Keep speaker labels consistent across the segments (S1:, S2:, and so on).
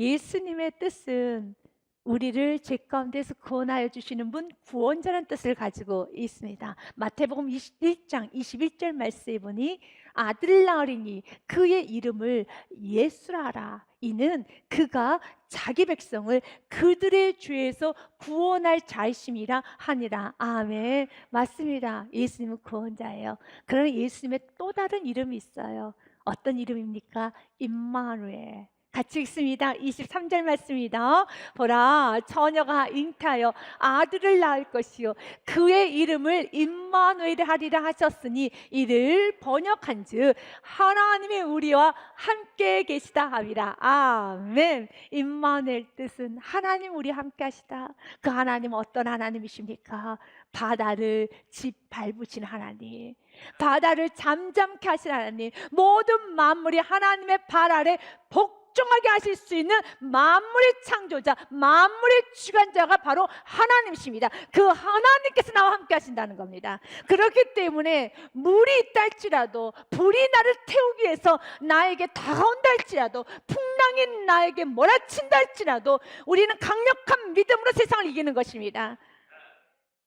S1: 예수님의 뜻은 우리를 죄 가운데서 구원하여 주시는 분, 구원자라는 뜻을 가지고 있습니다. 마태복음 21장 21절 말씀에 보니 아들을 낳으리니 그의 이름을 예수라 하라. 이는 그가 자기 백성을 그들의 죄에서 구원할 자이심이라 하니라. 아멘. 맞습니다. 예수님은 구원자예요. 그러나 예수님의 또 다른 이름이 있어요. 어떤 이름입니까? 임마누엘. 같이 읽습니다. 23절 말씀입니다. 보라, 처녀가 잉태하여 아들을 낳을 것이요 그의 이름을 임마누엘 하리라 하셨으니 이를 번역한즉 하나님이 우리와 함께 계시다 함이라. 아멘. 임마누엘 뜻은 하나님 우리 함께 하시다. 그 하나님은 어떤 하나님이십니까? 바다를 짓밟으신 하나님, 바다를 잠잠케 하신 하나님, 모든 만물이 하나님의 발 아래 복종하게 하실 수 있는 만물의 창조자, 만물의 주관자가 바로 하나님이십니다. 그 하나님께서 나와 함께 하신다는 겁니다. 그렇기 때문에 물이 있다 할지라도, 불이 나를 태우기 위해서 나에게 다가온다 할지라도, 풍랑이 나에게 몰아친다 할지라도 우리는 강력한 믿음으로 세상을 이기는 것입니다.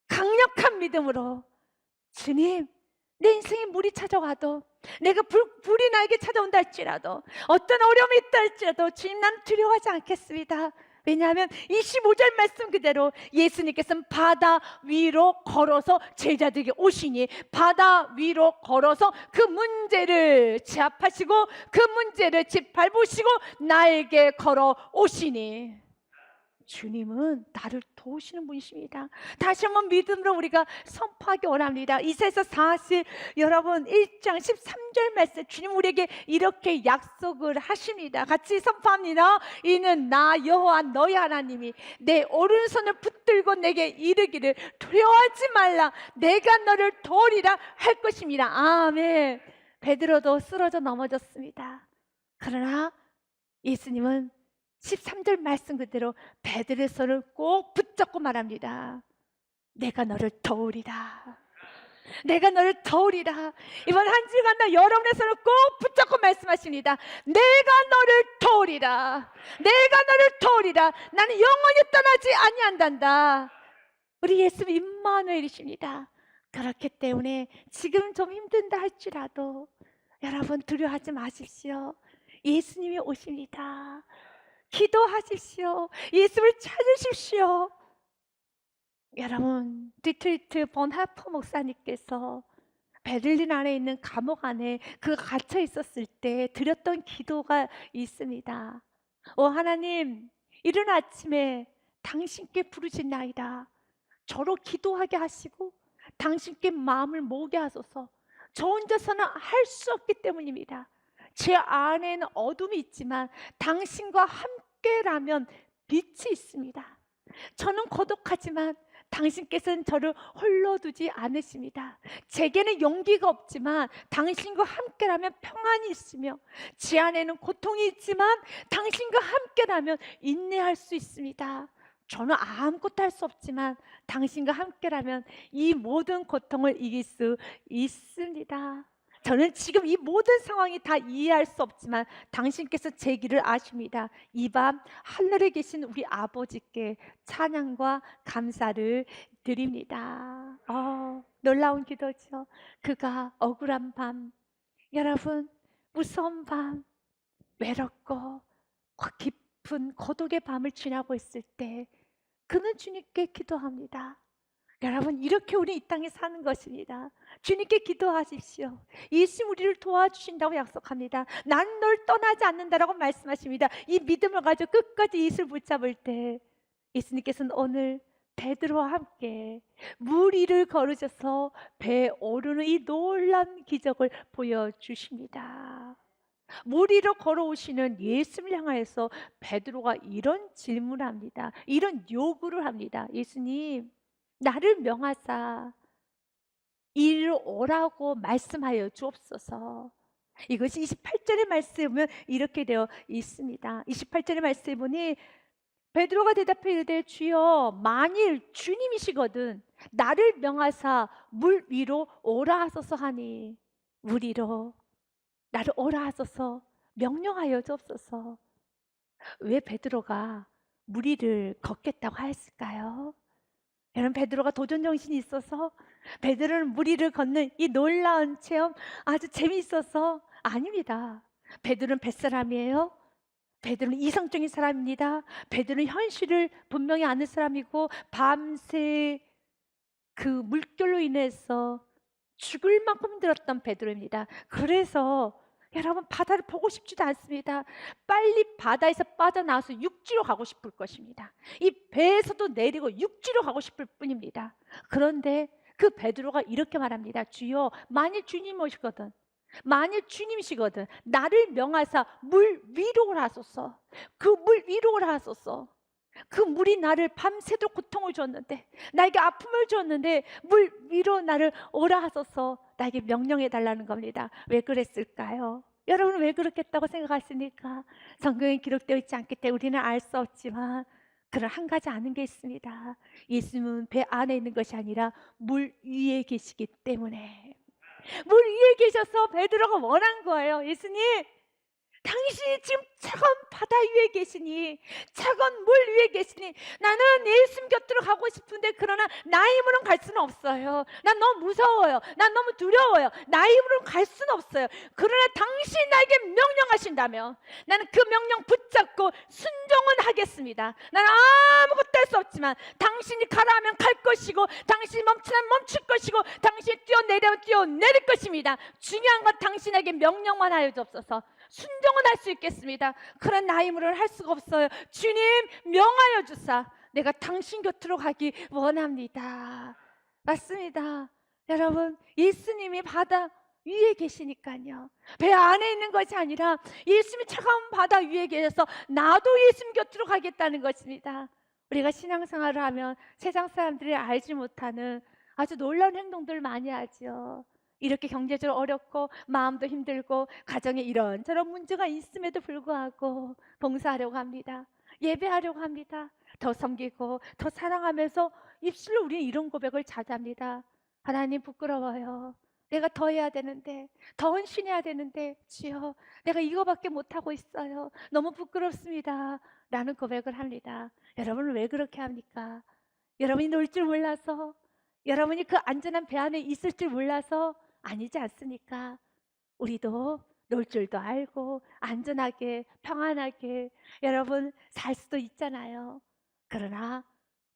S1: 강력한 믿음으로, 주님, 내 인생에 물이 찾아와도, 내가 불이 나에게 찾아온다 할지라도, 어떤 어려움이 있다 할지라도 주님, 나는 두려워하지 않겠습니다. 왜냐하면 25절 말씀 그대로 예수님께서는 바다 위로 걸어서 제자들에게 오시니, 바다 위로 걸어서 그 문제를 제압하시고 그 문제를 짓밟으시고 나에게 걸어 오시니, 주님은 나를 도우시는 분이십니다. 다시 한번 믿음으로 우리가 선포하기 원합니다. 이사야서 40 여러분 1장 13절 말씀, 주님 우리에게 이렇게 약속을 하십니다. 같이 선포합니다. 이는 나 여호와 너희 하나님이 내 오른손을 붙들고 내게 이르기를 두려워하지 말라, 내가 너를 도우리라 할 것입니다. 아멘. 베드로도 쓰러져 넘어졌습니다. 그러나 예수님은 13절 말씀 그대로 베드로의 손을 꼭 붙잡고 말합니다. 내가 너를 도우리라. 내가 너를 도우리라. 이번 한 주간 나 여러분의 손을 꼭 붙잡고 말씀하십니다. 내가 너를 도우리라. 내가 너를 도우리라. 나는 영원히 떠나지 아니한단다. 우리 예수님 임마누엘이십니다. 그렇기 때문에 지금 좀 힘든다 할지라도 여러분 두려워하지 마십시오. 예수님이 오십니다. 기도하십시오. 예수를 찾으십시오. 여러분, 디트리트 본하퍼 목사님께서 베를린 안에 있는 감옥 안에 갇혀 있었을 때 드렸던 기도가 있습니다. 하나님, 이른 아침에 당신께 부르짖나이다. 저로 기도하게 하시고 당신께 마음을 모으게 하소서. 저 혼자서는 할 수 없기 때문입니다. 제 안에는 어둠이 있지만 당신과 함께라면 빛이 있습니다. 저는 고독하지만 당신께서는 저를 홀로 두지 않으십니다. 제게는 용기가 없지만 당신과 함께라면 평안이 있으며, 제 안에는 고통이 있지만 당신과 함께라면 인내할 수 있습니다. 저는 아무것도 할 수 없지만 당신과 함께라면 이 모든 고통을 이길 수 있습니다. 저는 지금 이 모든 상황이 다 이해할 수 없지만 당신께서 제 길을 아십니다. 이 밤 하늘에 계신 우리 아버지께 찬양과 감사를 드립니다. 놀라운 기도죠. 그가 억울한 밤, 여러분 무서운 밤, 외롭고 깊은 고독의 밤을 지나고 있을 때 그는 주님께 기도합니다. 여러분, 이렇게 우리 이 땅에 사는 것입니다. 주님께 기도하십시오. 예수님 우리를 도와주신다고 약속합니다. 난 널 떠나지 않는다라고 말씀하십니다. 이 믿음을 가지고 끝까지 예수를 붙잡을 때 예수님께서는 오늘 베드로와 함께 물 위를 걸으셔서 배에 오르는 이 놀라운 기적을 보여주십니다. 물 위로 걸어오시는 예수를 향하여서 베드로가 이런 질문을 합니다. 이런 요구를 합니다. 예수님, 나를 명하사 이리로 오라고 말씀하여 주옵소서. 이것이 28절의 말씀에 보면 이렇게 되어 있습니다. 28절의 말씀에 보니 베드로가 대답해 이르되 주여, 만일 주님이시거든 나를 명하사 물 위로 오라 하소서 하니, 물 위로 나를 오라 하소서 명령하여 주옵소서. 왜 베드로가 물 위를 걷겠다고 하였을까요? 여러분, 베드로가 도전 정신이 있어서, 베드로는 물 위를 걷는 이 놀라운 체험 아주 재미있어서? 아닙니다. 베드로는 뱃사람이에요. 베드로는 이성적인 사람입니다. 베드로는 현실을 분명히 아는 사람이고, 밤새 그 물결로 인해서 죽을 만큼 힘들었던 베드로입니다. 그래서 여러분, 바다를 보고 싶지도 않습니다. 빨리 바다에서 빠져나와서 육지로 가고 싶을 것입니다. 이 배에서도 내리고 육지로 가고 싶을 뿐입니다. 그런데 그 베드로가 이렇게 말합니다. 주여, 만일 주님 오시거든, 만일 주님이시거든, 나를 명하사 물 위로 하소서. 그 물 위로 하소서. 그 물이 나를 밤새도록 고통을 줬는데, 나에게 아픔을 줬는데, 물 위로 나를 오라 하소서 나에게 명령해 달라는 겁니다. 왜 그랬을까요? 여러분은 왜 그렇겠다고 생각하십니까? 성경에 기록되어 있지 않기 때문에 우리는 알 수 없지만, 그런 한 가지 아는 게 있습니다. 예수님은 배 안에 있는 것이 아니라 물 위에 계시기 때문에, 물 위에 계셔서 베드로가 원한 거예요. 예수님, 당신이 지금 차가운 바다 위에 계시니, 차가운 물 위에 계시니, 나는 예수님 곁으로 가고 싶은데, 그러나 나의 힘으로는 갈 수는 없어요. 난 너무 무서워요. 난 너무 두려워요. 나의 힘으로는 갈 수는 없어요. 그러나 당신이 나에게 명령하신다면 나는 그 명령 붙잡고 순종은 하겠습니다. 나는 아무것도 할 수 없지만 당신이 가라 하면 갈 것이고, 당신이 멈추면 멈출 것이고, 당신이 뛰어내려면 뛰어내릴 것입니다. 중요한 건 당신에게 명령만 하여 주옵소서. 순종은 할 수 있겠습니다. 그런 나의 힘으로는 할 수가 없어요. 주님, 명하여 주사 내가 당신 곁으로 가기 원합니다. 맞습니다. 여러분, 예수님이 바다 위에 계시니까요, 배 안에 있는 것이 아니라 예수님이 차가운 바다 위에 계셔서 나도 예수님 곁으로 가겠다는 것입니다. 우리가 신앙생활을 하면 세상 사람들이 알지 못하는 아주 놀라운 행동들을 많이 하죠. 이렇게 경제적으로 어렵고 마음도 힘들고 가정에 이런저런 문제가 있음에도 불구하고 봉사하려고 합니다. 예배하려고 합니다. 더 섬기고 더 사랑하면서 입술로 우리는 이런 고백을 자주 합니다. 하나님, 부끄러워요. 내가 더 해야 되는데, 더 헌신해야 되는데, 주여, 내가 이거밖에 못하고 있어요. 너무 부끄럽습니다. 라는 고백을 합니다. 여러분은 왜 그렇게 합니까? 여러분이 놀 줄 몰라서, 여러분이 그 안전한 배 안에 있을 줄 몰라서 아니지 않습니까? 우리도 놀 줄도 알고 안전하게 평안하게 여러분 살 수도 있잖아요. 그러나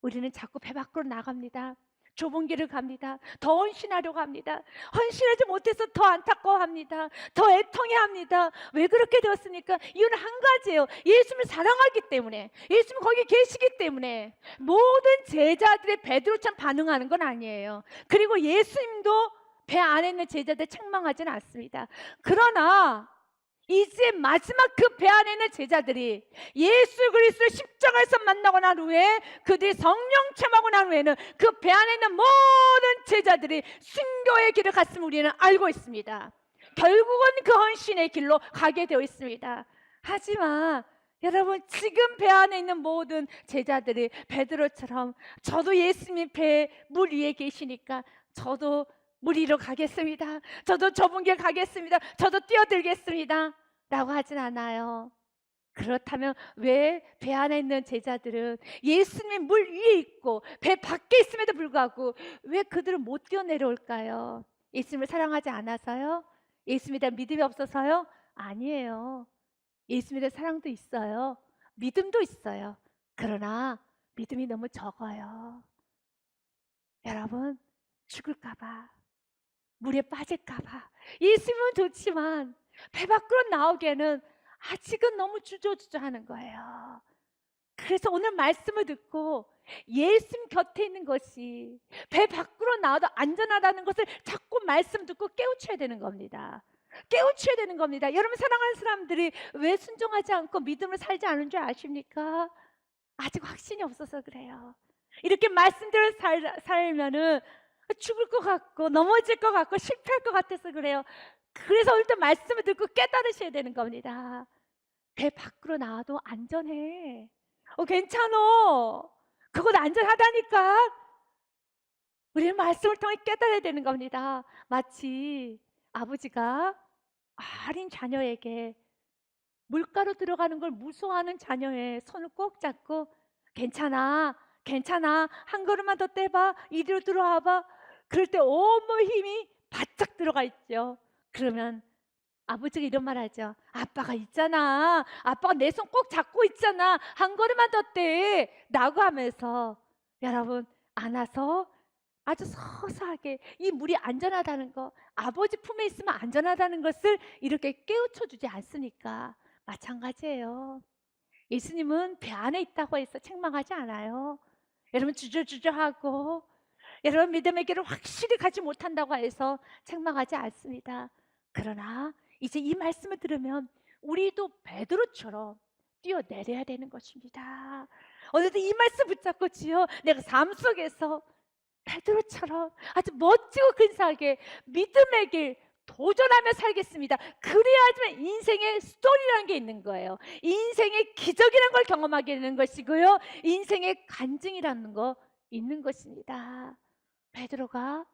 S1: 우리는 자꾸 배 밖으로 나갑니다. 좁은 길을 갑니다. 더 헌신하려고 합니다. 헌신하지 못해서 더 안타까워합니다. 더 애통해합니다. 왜 그렇게 되었습니까? 이유는 한 가지예요. 예수님을 사랑하기 때문에, 예수님 거기 계시기 때문에. 모든 제자들의 베드로처럼 반응하는 건 아니에요. 그리고 예수님도 배 안에 있는 제자들 책망하지는 않습니다. 그러나 이제 마지막 그 배 안에 있는 제자들이 예수 그리스도 십자가에서 만나고 난 후에, 그들이 성령 체험하고 난 후에는 그 배 안에 있는 모든 제자들이 순교의 길을 갔음을 우리는 알고 있습니다. 결국은 그 헌신의 길로 가게 되어 있습니다. 하지만 여러분, 지금 배 안에 있는 모든 제자들이 베드로처럼, 저도 예수님 배 물 위에 계시니까 저도 물 위로 가겠습니다, 저도 좁은 길 가겠습니다, 저도 뛰어들겠습니다 라고 하진 않아요. 그렇다면 왜 배 안에 있는 제자들은 예수님이 물 위에 있고 배 밖에 있음에도 불구하고 왜 그들은 못 뛰어내려올까요? 예수님을 사랑하지 않아서요? 예수님에 대한 믿음이 없어서요? 아니에요. 예수님에 대한 사랑도 있어요. 믿음도 있어요. 그러나 믿음이 너무 적어요. 여러분, 죽을까봐, 물에 빠질까봐. 예수님은 좋지만 배 밖으로 나오기에는 아직은 너무 주저주저하는 거예요. 그래서 오늘 말씀을 듣고 예수님 곁에 있는 것이 배 밖으로 나와도 안전하다는 것을 자꾸 말씀 듣고 깨우쳐야 되는 겁니다. 깨우쳐야 되는 겁니다. 여러분, 사랑하는 사람들이 왜 순종하지 않고 믿음을 살지 않은 줄 아십니까? 아직 확신이 없어서 그래요. 이렇게 말씀대로 살면은 죽을 것 같고 넘어질 것 같고 실패할 것 같아서 그래요. 그래서 오늘 또 말씀을 듣고 깨달으셔야 되는 겁니다. 배 밖으로 나와도 안전해. 괜찮어. 그건 안전하다니까. 우리는 말씀을 통해 깨달아야 되는 겁니다. 마치 아버지가 어린 자녀에게 물가로 들어가는 걸 무서워하는 자녀의 손을 꼭 잡고 괜찮아, 괜찮아, 한 걸음만 더 떼봐, 이리로 들어와봐. 그럴 때 온몸 힘이 바짝 들어가 있죠. 그러면 아버지가 이런 말 하죠. 아빠가 있잖아, 아빠가 내 손 꼭 잡고 있잖아, 한 걸음만 더 떼 라고 하면서 여러분 안아서 아주 서서하게 이 물이 안전하다는 거, 아버지 품에 있으면 안전하다는 것을 이렇게 깨우쳐 주지 않습니까? 마찬가지예요. 예수님은 배 안에 있다고 해서 책망하지 않아요. 여러분 주저주저하고 여러분 믿음의 길을 확실히 가지 못한다고 해서 책망하지 않습니다. 그러나 이제 이 말씀을 들으면 우리도 베드로처럼 뛰어내려야 되는 것입니다. 오늘도 이 말씀 붙잡고지요, 내가 삶 속에서 베드로처럼 아주 멋지고 근사하게 믿음의 길 도전하며 살겠습니다. 그래야지만 인생의 스토리라는 게 있는 거예요. 인생의 기적이라는 걸 경험하게 되는 것이고요, 인생의 간증이라는 거 있는 것입니다. 베드로가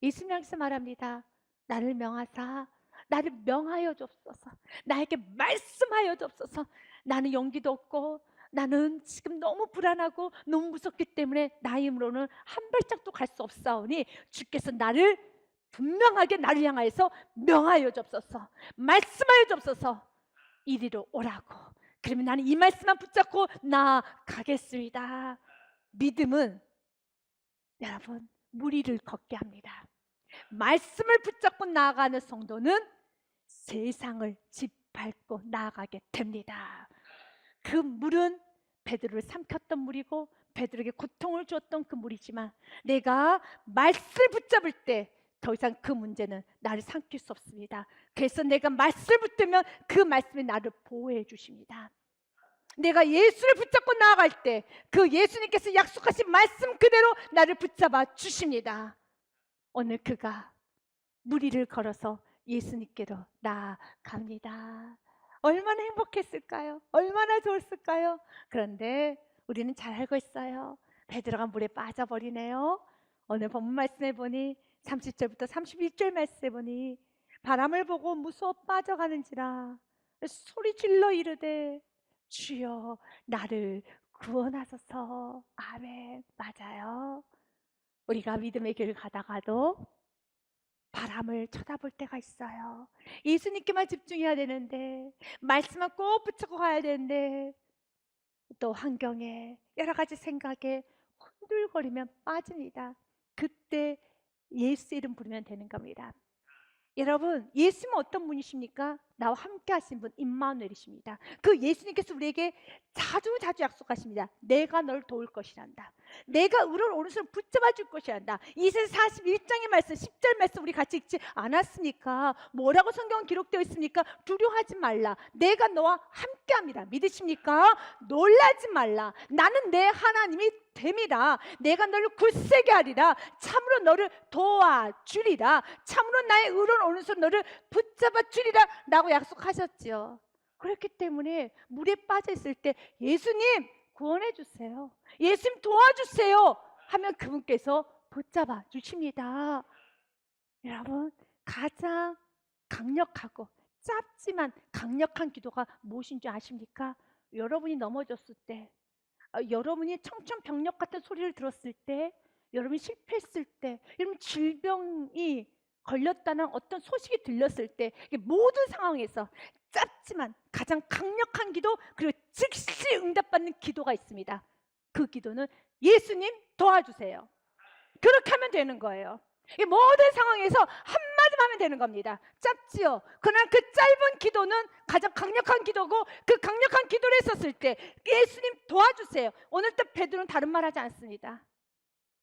S1: 예수님 향해서 말합니다. 나를 명하사 나를 명하여 주옵소서, 나에게 말씀하여 주옵소서. 나는 용기도 없고 나는 지금 너무 불안하고 너무 무섭기 때문에 나의 힘으로는 한 발짝도 갈 수 없사오니 주께서 나를 분명하게 나를 향하여서 명하여 주옵소서, 말씀하여 주옵소서, 이리로 오라고. 그러면 나는 이 말씀만 붙잡고 나아가겠습니다. 믿음은 여러분 무리를 걷게 합니다. 말씀을 붙잡고 나아가는 성도는 세상을 짓밟고 나아가게 됩니다. 그 물은 베드로를 삼켰던 물이고 베드로에게 고통을 주었던 그 물이지만 내가 말씀을 붙잡을 때 더 이상 그 문제는 나를 삼킬 수 없습니다. 그래서 내가 말씀을 붙들면 그 말씀이 나를 보호해 주십니다. 내가 예수를 붙잡고 나아갈 때 그 예수님께서 약속하신 말씀 그대로 나를 붙잡아 주십니다. 오늘 그가 무리를 걸어서 예수님께로 나아갑니다. 얼마나 행복했을까요? 얼마나 좋았을까요? 그런데 우리는 잘 알고 있어요. 베드로가 물에 빠져버리네요. 오늘 본문 말씀에 보니 30절부터 31절 말씀에 보니 바람을 보고 무서워 빠져가는지라 소리 질러 이르되 주여 나를 구원하소서. 아멘. 맞아요. 우리가 믿음의 길을 가다가도 바람을 쳐다볼 때가 있어요. 예수님께만 집중해야 되는데 말씀만 꼭 붙잡고 가야 되는데 또 환경에 여러 가지 생각에 흔들거리면 빠집니다. 그때 예수 이름 부르면 되는 겁니다. 여러분 예수님은 어떤 분이십니까? 나와 함께 하신 분 임마누엘이십니다. 그 예수님께서 우리에게 자주 약속하십니다. 내가 널 도울 것이란다. 내가 우리를 오른손 붙잡아 줄 것이란다. 이사야 41장의 말씀 10절 말씀 우리 같이 읽지 않았습니까? 뭐라고 성경은 기록되어 있습니까? 두려워하지 말라, 내가 너와 함께합니다. 믿으십니까? 놀라지 말라, 나는 내 하나님이 됨이라. 내가 너를 굳세게 하리라. 참으로 너를 도와주리라. 참으로 나의 의로운 오른손 너를 붙잡아 주리라 라고 약속하셨지요. 그렇기 때문에 물에 빠져 있을 때 예수님 구원해 주세요, 예수님 도와주세요 하면 그분께서 붙잡아 주십니다. 여러분 가장 강력하고 짧지만 강력한 기도가 무엇인 줄 아십니까? 여러분이 넘어졌을 때, 여러분이 청천벽력 같은 소리를 들었을 때, 여러분이 실패했을 때, 여러분 질병이 걸렸다는 어떤 소식이 들렸을 때, 모든 상황에서 짧지만 가장 강력한 기도, 그리고 즉시 응답받는 기도가 있습니다. 그 기도는 예수님 도와주세요. 그렇게 하면 되는 거예요. 이 모든 상황에서 한마디만 하면 되는 겁니다. 짧지요. 그러나 그 짧은 기도는 가장 강력한 기도고, 그 강력한 기도를 했었을 때 예수님 도와주세요. 오늘 또 베드로는 다른 말 하지 않습니다.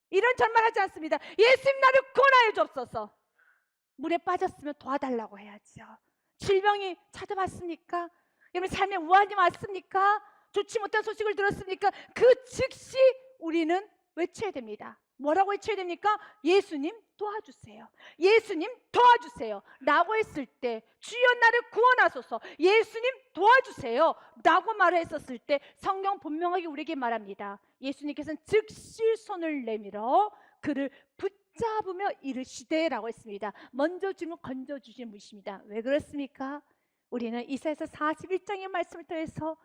S1: 이런 전말 하지 않습니다. 예수님 나를 구원하여 주옵소서. 물에 빠졌으면 도와달라고 해야죠. 질병이 찾아왔습니까? 여러분 삶에 우환이 왔습니까? 좋지 못한 소식을 들었습니까? 그 즉시 우리는 외쳐야 됩니다. 뭐라고 외쳐야 됩니까? 예수님 도와주세요, 예수님 도와주세요 라고 했을 때, 주여 나를 구원하소서, 예수님 도와주세요 라고 말했었을 때 성경 분명하게 우리에게 말합니다. 예수님께서는 즉시 손을 내밀어 그를 붙잡으며 이르시되 라고 했습니다. 먼저 주면 건져주시는 분이십니다. 왜 그렇습니까? 우리는 이사야서 41장의 말씀을 통해서,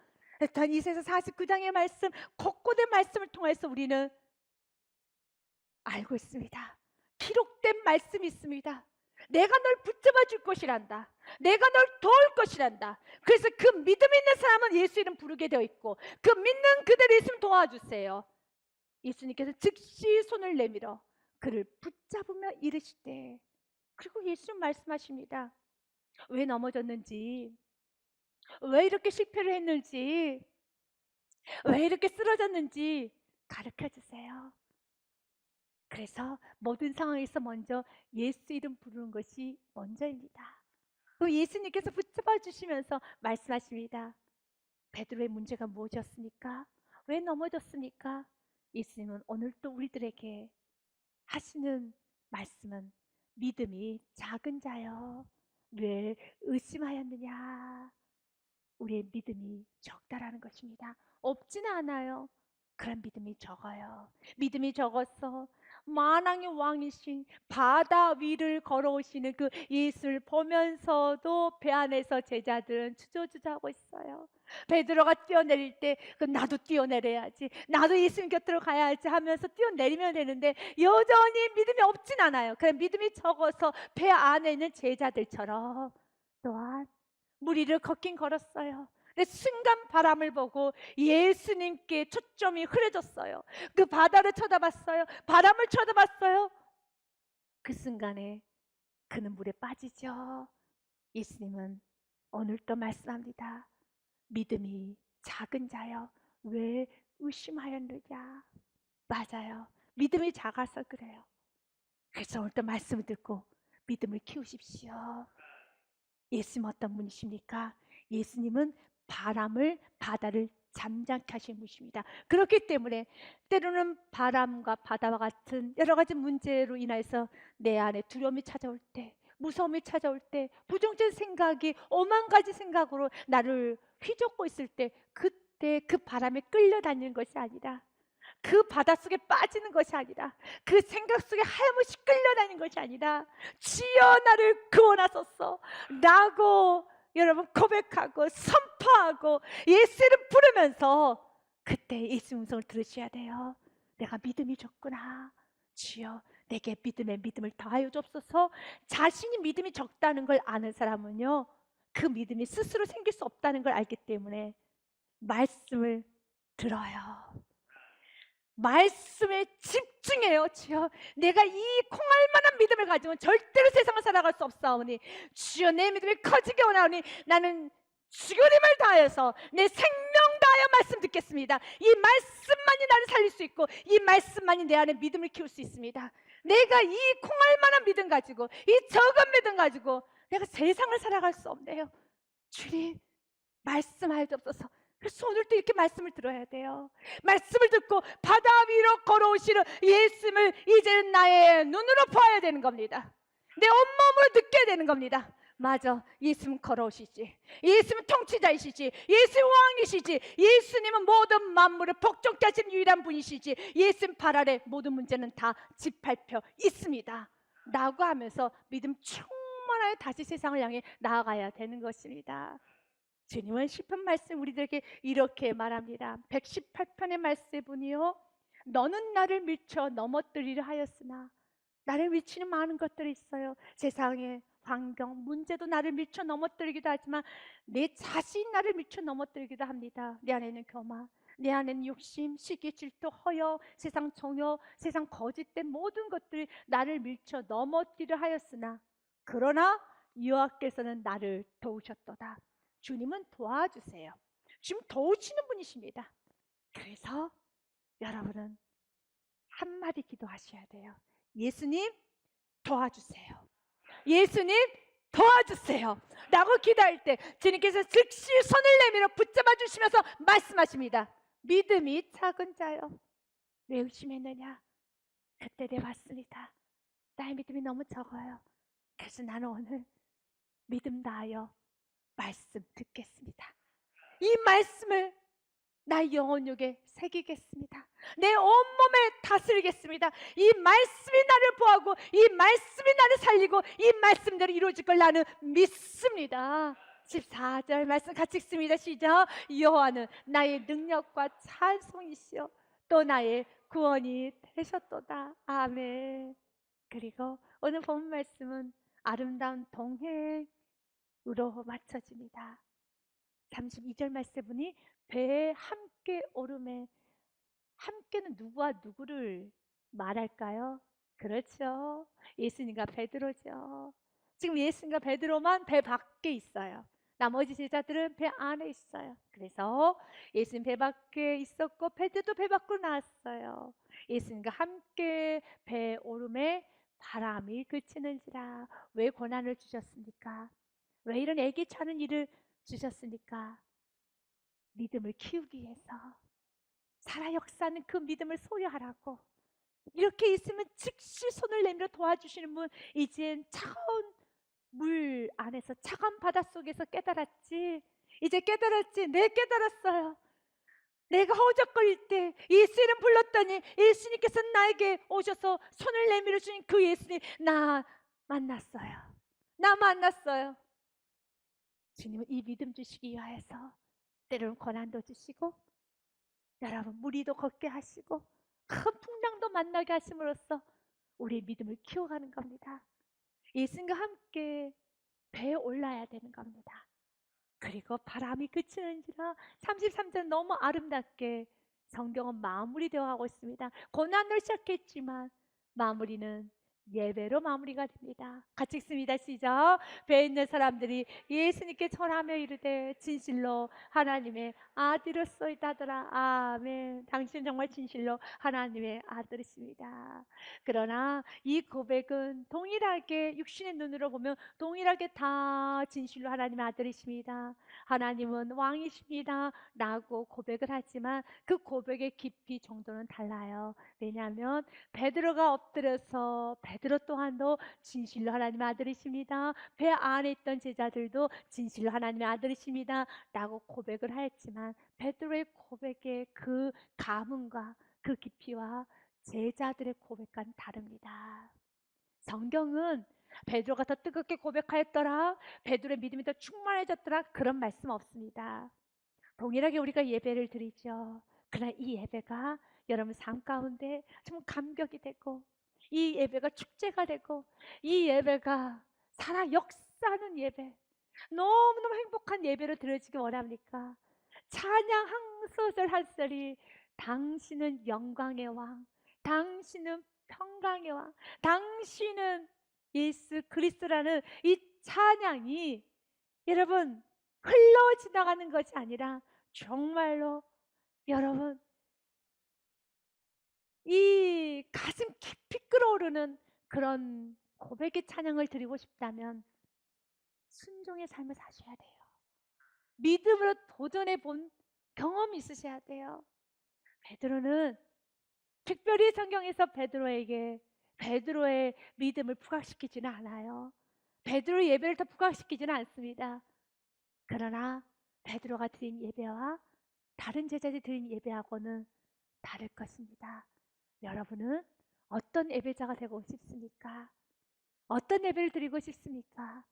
S1: 단 이사야서 49장의 말씀, 곳곳의 말씀을 통해서 우리는 알고 있습니다. 기록된 말씀이 있습니다. 내가 널 붙잡아 줄 것이란다. 내가 널 도울 것이란다. 그래서 그 믿음 있는 사람은 예수 이름 부르게 되어 있고, 그 믿는 그대로 예수님 도와주세요. 예수님께서 즉시 손을 내밀어 그를 붙잡으며 이르시되, 그리고 예수님 말씀하십니다. 왜 넘어졌는지, 왜 이렇게 실패를 했는지, 왜 이렇게 쓰러졌는지 가르쳐 주세요. 그래서 모든 상황에서 먼저 예수 이름 부르는 것이 먼저입니다. 그 예수님께서 붙잡아 주시면서 말씀하십니다. 베드로의 문제가 무엇이었습니까? 왜 넘어졌습니까? 예수님은 오늘 또 우리들에게 하시는 말씀은, 믿음이 작은 자여 왜 의심하였느냐. 우리의 믿음이 적다라는 것입니다. 없지는 않아요. 그런 믿음이 적어요. 믿음이 적어서 만왕의 왕이신 바다 위를 걸어오시는 그 예수를 보면서도 배 안에서 제자들은 주저주저하고 있어요. 베드로가 뛰어내릴 때 나도 뛰어내려야지, 나도 예수님 곁으로 가야지 하면서 뛰어내리면 되는데 여전히 믿음이 없진 않아요. 그냥 믿음이 적어서 배 안에 있는 제자들처럼 또한 물 위를 걷긴 걸었어요. 근데 순간 바람을 보고 예수님께 초점이 흐려졌어요. 그 바다를 쳐다봤어요. 바람을 쳐다봤어요. 그 순간에 그는 물에 빠지죠. 예수님은 오늘 또 말씀합니다. 믿음이 작은 자여 왜 의심하였느냐. 맞아요. 믿음이 작아서 그래요. 그래서 오늘 또 말씀을 듣고 믿음을 키우십시오. 예수님 어떤 분이십니까? 예수님은 바다를 잠잠케 하신 분이십니다. 그렇기 때문에 때로는 바람과 바다와 같은 여러 가지 문제로 인해서 내 안에 두려움이 찾아올 때, 무서움이 찾아올 때, 부정적인 생각이 오만 가지 생각으로 나를 휘젓고 있을 때, 그때 그 바람에 끌려다니는 것이 아니라, 그 바닷속에 빠지는 것이 아니라, 그 생각 속에 하염없이 끌려다니는 것이 아니라, 주여 나를 구원하소서 라고 여러분 고백하고 선포하고 예수를 부르면서, 그때 예수 음성을 들으셔야 돼요. 내가 믿음이 적구나. 주여 내게 믿음을 더하여 주옵소서. 자신이 믿음이 적다는 걸 아는 사람은요, 그 믿음이 스스로 생길 수 없다는 걸 알기 때문에 말씀을 들어요. 말씀에 집중해요. 주여 내가 이 콩알 만한 믿음을 가지고는 절대로 세상을 살아갈 수 없사오니 주여 내 믿음이 커지게 원하오니 나는 죽으림을 다해서 내 생명 다하여 말씀 듣겠습니다. 이 말씀만이 나를 살릴 수 있고 이 말씀만이 내 안에 믿음을 키울 수 있습니다. 내가 이 콩알 만한 믿음 가지고, 이 적은 믿음 가지고 내가 세상을 살아갈 수 없네요. 주님 말씀하여 주옵소서. 그래서 오늘도 이렇게 말씀을 들어야 돼요. 말씀을 듣고 바다 위로 걸어오시는 예수님을 이제는 나의 눈으로 봐야 되는 겁니다. 내 온몸으로 느껴야 되는 겁니다. 맞아, 예수님 걸어오시지. 예수님 통치자이시지. 예수님 왕이시지. 예수님은 모든 만물을 복종케 하신 유일한 분이시지. 예수님 발 아래 모든 문제는 다 짓밟혀 있습니다 라고 하면서 믿음 충만하게 다시 세상을 향해 나아가야 되는 것입니다. 주님은 시편 말씀 우리들에게 이렇게 말합니다. 118편의 말씀에 보니요, 너는 나를 밀쳐 넘어뜨리려 하였으나, 나를 밀치는 많은 것들이 있어요. 세상의 환경, 문제도 나를 밀쳐 넘어뜨리기도 하지만 내 자신 나를 밀쳐 넘어뜨리기도 합니다. 내 안에는 교만, 내 안에는 욕심, 시기, 질투, 허여, 세상 정욕, 세상 거짓된 모든 것들이 나를 밀쳐 넘어뜨리려 하였으나 그러나 여호와께서는 나를 도우셨도다. 주님은 도와주세요. 주님 도우시는 분이십니다. 그래서 여러분은 한마디 기도하셔야 돼요. 예수님 도와주세요. 예수님 도와주세요 라고 기도할 때 주님께서 즉시 손을 내밀어 붙잡아 주시면서 말씀하십니다. 믿음이 작은 자여 왜 의심했느냐. 그때 내가 봤습니다. 나의 믿음이 너무 적어요. 그래서 나는 오늘 믿음 다하여 말씀 듣겠습니다. 이 말씀을 나의 영혼육에 새기겠습니다. 내 온몸에 다스리겠습니다. 이 말씀이 나를 보호하고 이 말씀이 나를 살리고 이 말씀대로 이루어질 걸 나는 믿습니다. 14절 말씀 같이 읽습니다. 시작. 여호와는 나의 능력과 찬송이시요 또 나의 구원이 되셨도다. 아멘. 그리고 오늘 본 말씀은 아름다운 동행으로 맞춰집니다. 32절 말씀 보니 배에 함께 오름에, 함께는 누구와 누구를 말할까요? 그렇죠. 예수님과 베드로죠. 지금 예수님과 베드로만 배 밖에 있어요. 나머지 제자들은 배 안에 있어요. 그래서 예수님 배 밖에 있었고 베드로도 배 밖으로 나왔어요. 예수님과 함께 배 오름에 바람이 그치는지라. 왜 고난을 주셨습니까? 왜 이런 애기차는 일을 주셨습니까? 믿음을 키우기 위해서. 살아 역사하는 그 믿음을 소유하라고. 이렇게 있으면 즉시 손을 내밀어 도와주시는 분. 이젠 차가운 물 안에서, 차가운 바닷속에서 깨달았지. 이제 깨달았지. 내 깨달았어요. 내가 허우적거릴 때 예수님 불렀더니 예수님께서 나에게 오셔서 손을 내밀어 주신 그 예수님, 나 만났어요. 나 만났어요. 주님은 이 믿음 주시기 위하여서 때로는 고난도 주시고, 여러분 무리도 걷게 하시고, 큰 풍랑도 만나게 하심으로써 우리의 믿음을 키워가는 겁니다. 예수님과 함께 배에 올라야 되는 겁니다. 그리고 바람이 그치는지라. 33절 너무 아름답게 성경은 마무리되어 가고 있습니다. 고난을 시작했지만 마무리는 예배로 마무리가 됩니다. 같이 읽습니다. 시작. 배에 있는 사람들이 예수님께 절하며 이르되 진실로 하나님의 아들이었소이다더라. 아멘. 당신 정말 진실로 하나님의 아들이십니다. 그러나 이 고백은 동일하게 육신의 눈으로 보면 동일하게 다 진실로 하나님의 아들이십니다. 하나님은 왕이십니다 라고 고백을 하지만 그 고백의 깊이 정도는 달라요. 왜냐하면 베드로가 엎드려서 베드로 또한도 진실로 하나님의 아들이십니다, 배 안에 있던 제자들도 진실로 하나님의 아들이십니다 라고 고백을 하였지만 베드로의 고백의 그 감흥과 그 깊이와 제자들의 고백과는 다릅니다. 성경은 베드로가 더 뜨겁게 고백하였더라, 베드로의 믿음이 더 충만해졌더라, 그런 말씀 없습니다. 동일하게 우리가 예배를 드리죠. 그러나 이 예배가 여러분 삶 가운데 좀 감격이 되고, 이 예배가 축제가 되고, 이 예배가 살아 역사하는 예배, 너무너무 행복한 예배로 드려지기 원합니까? 찬양 한 소절 한 소리, 당신은 영광의 왕, 당신은 평강의 왕, 당신은 예수 그리스도라는 이 찬양이 여러분 흘러 지나가는 것이 아니라 정말로 여러분 이 가슴 깊이 끓어오르는 그런 고백의 찬양을 드리고 싶다면 순종의 삶을 사셔야 돼요. 믿음으로 도전해 본 경험이 있으셔야 돼요. 베드로는 특별히 성경에서 베드로에게 베드로의 믿음을 부각시키지는 않아요. 베드로의 예배를 더 부각시키지는 않습니다. 그러나 베드로가 드린 예배와 다른 제자들이 드린 예배하고는 다를 것입니다. 여러분은 어떤 예배자가 되고 싶습니까? 어떤 예배를 드리고 싶습니까?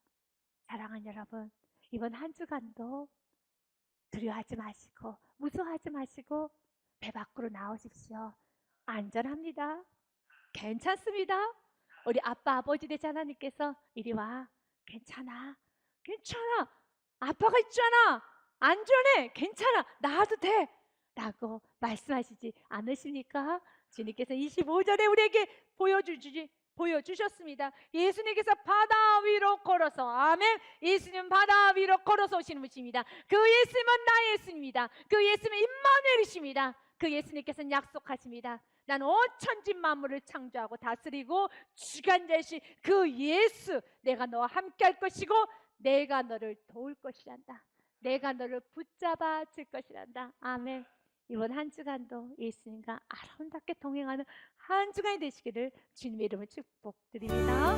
S1: 사랑하는 여러분, 이번 한 주간도 두려워하지 마시고 무서워하지 마시고 배 밖으로 나오십시오. 안전합니다. 괜찮습니다. 우리 아빠 아버지 되신 하나님께서 이리 와, 괜찮아, 괜찮아, 아빠가 있잖아, 안전해, 괜찮아, 나와도 돼 라고 말씀하시지 않으십니까? 주님께서 25절에 우리에게 보여주셨습니다. 예수님께서 바다 위로 걸어서, 아멘, 예수님 바다 위로 걸어서 오시는 분이십니다. 그 예수님은 나의 예수님입니다. 그 예수님은 임마누엘이십니다. 그 예수님께서는 약속하십니다. 나는 온 천지 만물을 창조하고 다스리고 주관자이신 그 예수, 내가 너와 함께 할 것이고 내가 너를 도울 것이란다. 내가 너를 붙잡아 줄 것이란다. 아멘. 이번 한 주간도 예수님과 아름답게 동행하는 한 주간이 되시기를 주님의 이름으로 축복드립니다.